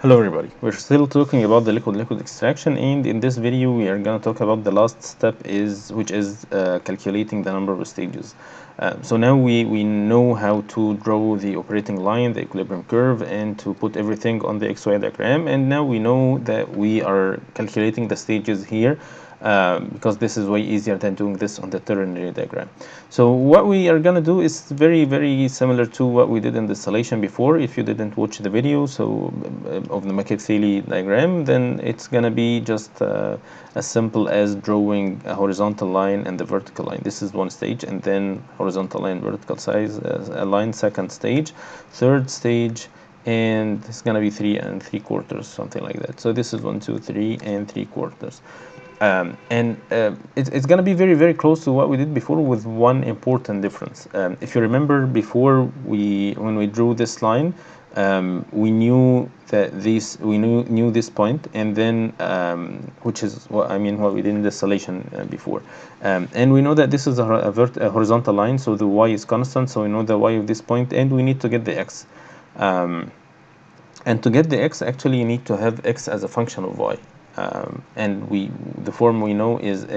Hello everybody, we're still talking about the liquid extraction, and in this video we are going to talk about the last step which is calculating the number of stages. So now we know how to draw the operating line, the equilibrium curve, and to put everything on the XY diagram, and now we know that we are calculating the stages here because this is way easier than doing this on the ternary diagram. So what we are going to do is very similar to what we did in the installation before. If you didn't watch the video of the McCabe-Thiele diagram, then it's going to be just as simple as drawing a horizontal line and the vertical line. This is one stage, and then horizontal line, vertical size line, second stage, third stage, and it's going to be 3 3/4, something like that. So this is 1, 2, 3 3/4. It's going to be very close to what we did before, with one important difference. If you remember before, when we drew this line, we knew that we knew this point, and then which is what we did in the installation before, and we know that this is a horizontal line, so the y is constant, so we know the y of this point, and we need to get the x. And to get the x, actually you need to have x as a function of y. And the form we know is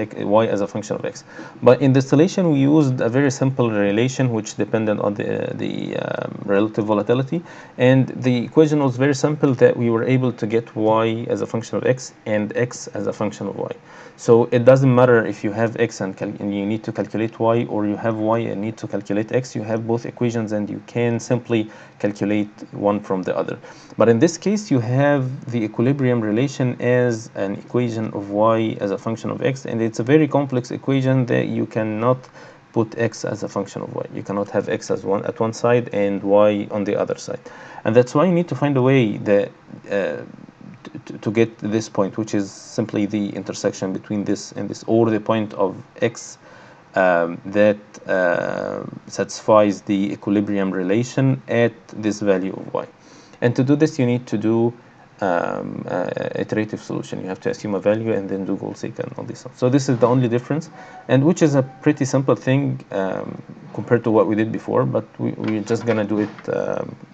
y as a function of x. But in the installation we used a very simple relation which depended on the relative volatility, and the equation was very simple, that we were able to get y as a function of x and x as a function of y. So it doesn't matter if you have x and you need to calculate y, or you have y and need to calculate x. You have both equations and you can simply calculate one from the other. But in this case, you have the equilibrium relation as an equation of y as a function of x, and it's a very complex equation that you cannot put x as a function of y. You cannot have x as at one side and y on the other side, and that's why you need to find a way that to get this point, which is simply the intersection between this and this, or the point of x that satisfies the equilibrium relation at this value of y. And to do this, you need to do iterative solution. You have to assume a value and then do goal-seek and all this stuff. So this is the only difference, and which is a pretty simple thing compared to what we did before, but we're just gonna do it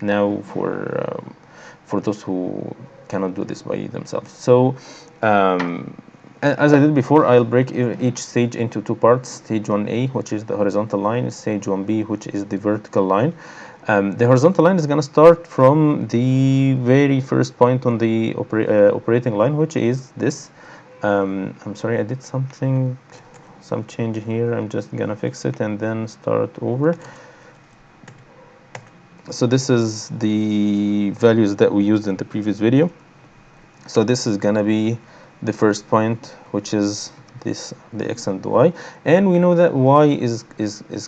now for those who cannot do this by themselves. So as I did before, I'll break each stage into two parts: stage 1A, which is the horizontal line, stage 1B, which is the vertical line. The horizontal line is going to start from the very first point on the operating line, which is this. I'm sorry, I did some change here. I'm just going to fix it and then start over. So this is the values that we used in the previous video. So this is going to be the first point, which is the x and the y, and we know that y is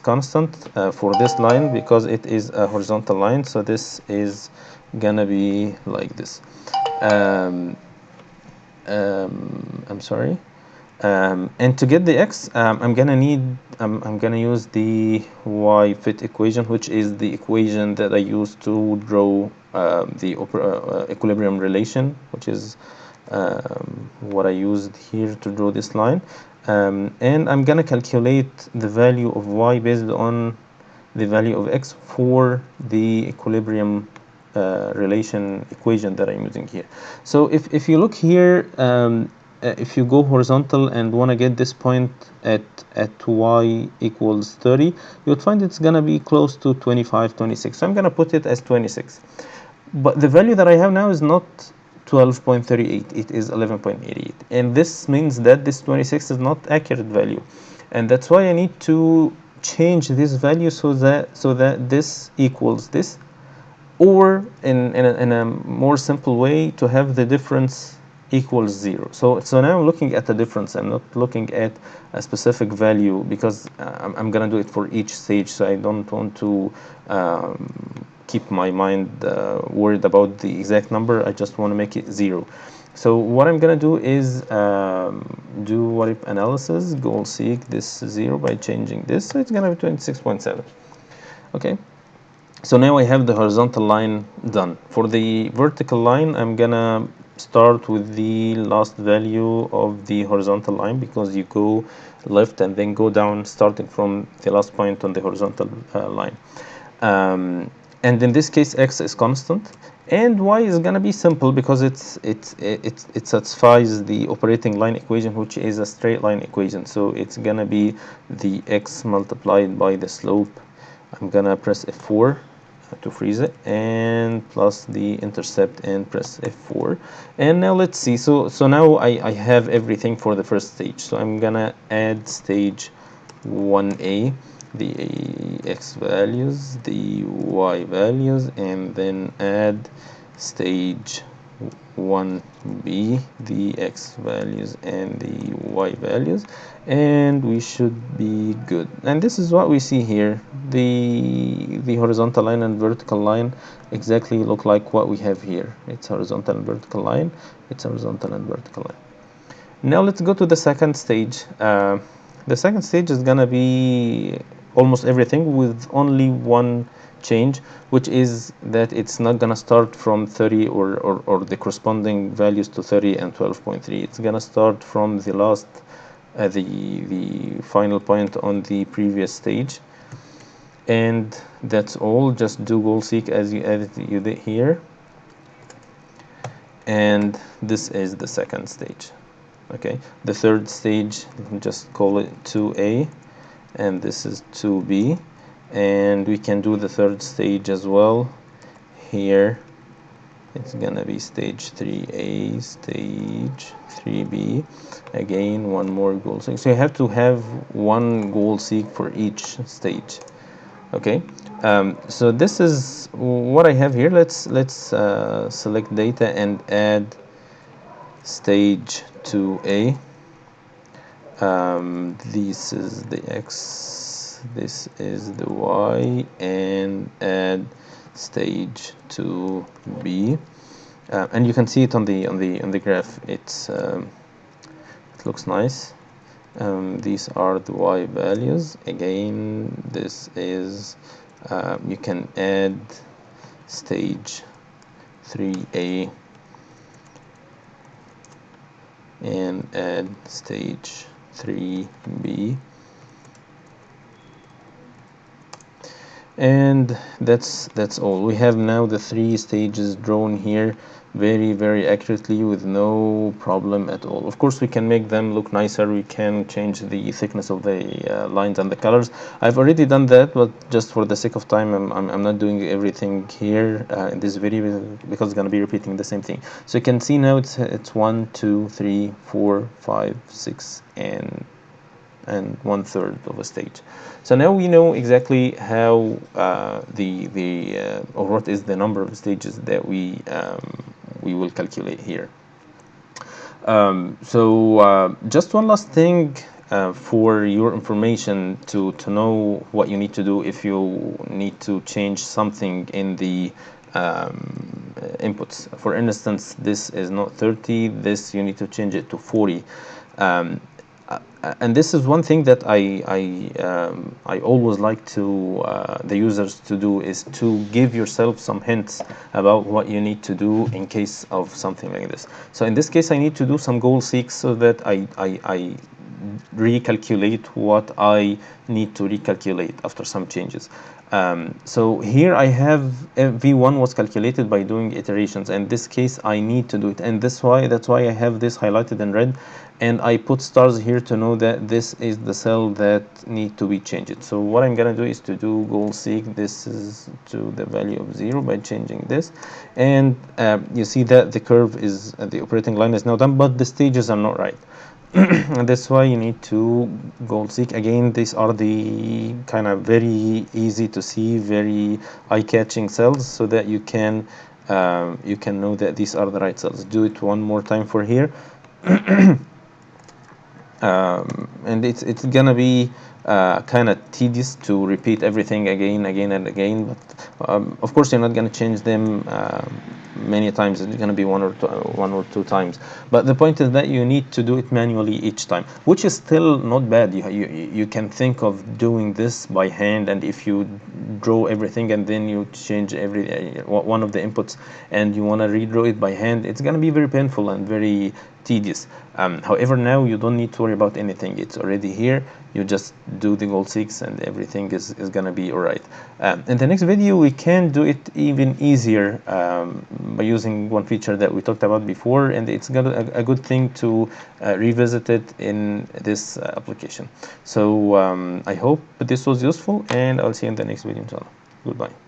constant for this line because it is a horizontal line. So this is gonna be like this. I'm sorry. And to get the x, I'm gonna use the y fit equation, which is the equation that I used to draw the equilibrium relation, which is what I used here to draw this line, and I'm gonna calculate the value of y based on the value of x for the equilibrium relation equation that I'm using here. So if you look here, if you go horizontal and want to get this point at y equals 30, you would find it's gonna be close to 25, 26. So I'm gonna put it as 26, but the value that I have now is not 12.38, it is 11.88, and this means that this 26 is not accurate value, and that's why I need to change this value so that this equals this, or in a more simple way, to have the difference equals 0. So now I'm looking at the difference. I'm not looking at a specific value, because I'm gonna do it for each stage, so I don't want to keep my mind worried about the exact number. I just want to make it 0. So what I'm gonna do is do what if analysis, goal-seek this 0 by changing this, so it's gonna be 26.7. okay, so now I have the horizontal line done. For the vertical line, I'm gonna start with the last value of the horizontal line, because you go left and then go down, starting from the last point on the horizontal line. And in this case, x is constant, And y is gonna be simple because it satisfies the operating line equation, which is a straight line equation. So it's gonna be the x multiplied by the slope. I'm gonna press F4 to freeze it, and plus the intercept, and press F4. And now let's see. So now I have everything for the first stage. So I'm gonna add stage 1a, the x values, the y values, and then add stage 1b, the x values and the y values, and we should be good. And this is what we see here. The horizontal line and vertical line exactly look like what we have here. It's horizontal and vertical line. It's horizontal and vertical line. Now let's go to the second stage. The second stage is gonna be almost everything with only one change, which is that it's not gonna start from 30 or the corresponding values to 30 and 12.3. It's gonna start from the last, the final point on the previous stage. And that's all. Just do goal seek as you did here. And this is the second stage. Okay, the third stage, just call it 2a, and this is 2b, and we can do the third stage as well. Here it's gonna be stage 3a, stage 3b, again one more goal seek. So you have to have one goal seek for each stage. Okay, so this is what I have here. Let's select data and add stage 2a. This is the x, this is the y, and add stage 2b. And you can see it on the graph. It looks nice. These are the y values. Again, this is you can add stage 3a and add stage 3b, and that's all. We have now the three stages drawn here very accurately with no problem at all. Of course, we can make them look nicer. We can change the thickness of the lines and the colors. I've already done that, but just for the sake of time, I'm not doing everything here in this video because it's going to be repeating the same thing. So you can see now it's 1, 2, 3, 4, 5, 6, and 1/3 of a stage. So now we know exactly how or what is the number of stages that we will calculate here. Just one last thing for your information to know what you need to do if you need to change something in the inputs. For instance, this is not 30, this you need to change it to 40. And this is one thing that I always like to the users to do, is to give yourself some hints about what you need to do in case of something like this. So in this case, I need to do some goal seeks so that I recalculate what I need to recalculate after some changes. So here I have V1 was calculated by doing iterations. In this case, I need to do it, and that's why I have this highlighted in red, and I put stars here to know that this is the cell that need to be changed. So what I'm gonna do is to do goal seek. This is to the value of 0 by changing this, and you see that the curve is the operating line is now done, but the stages are not right. And that's why you need to goal seek. Again, these are the kind of very easy to see, very eye-catching cells, so that you can know that these are the right cells. Do it one more time for here. And it's gonna be kind of tedious to repeat everything again and again, but of course you're not gonna change them many times. It's gonna be one or two times, but the point is that you need to do it manually each time, which is still not bad. You can think of doing this by hand, and if you draw everything and then you change every one of the inputs and you want to redraw it by hand, it's gonna be very painful and very tedious. However, now you don't need to worry about anything. It's already here. You just do the goal seeks, and everything is gonna be all right. In the next video, we can do it even easier by using one feature that we talked about before, and it's got a good thing to revisit it in this application. So I hope this was useful, and I'll see you in the next video, inshallah. Goodbye.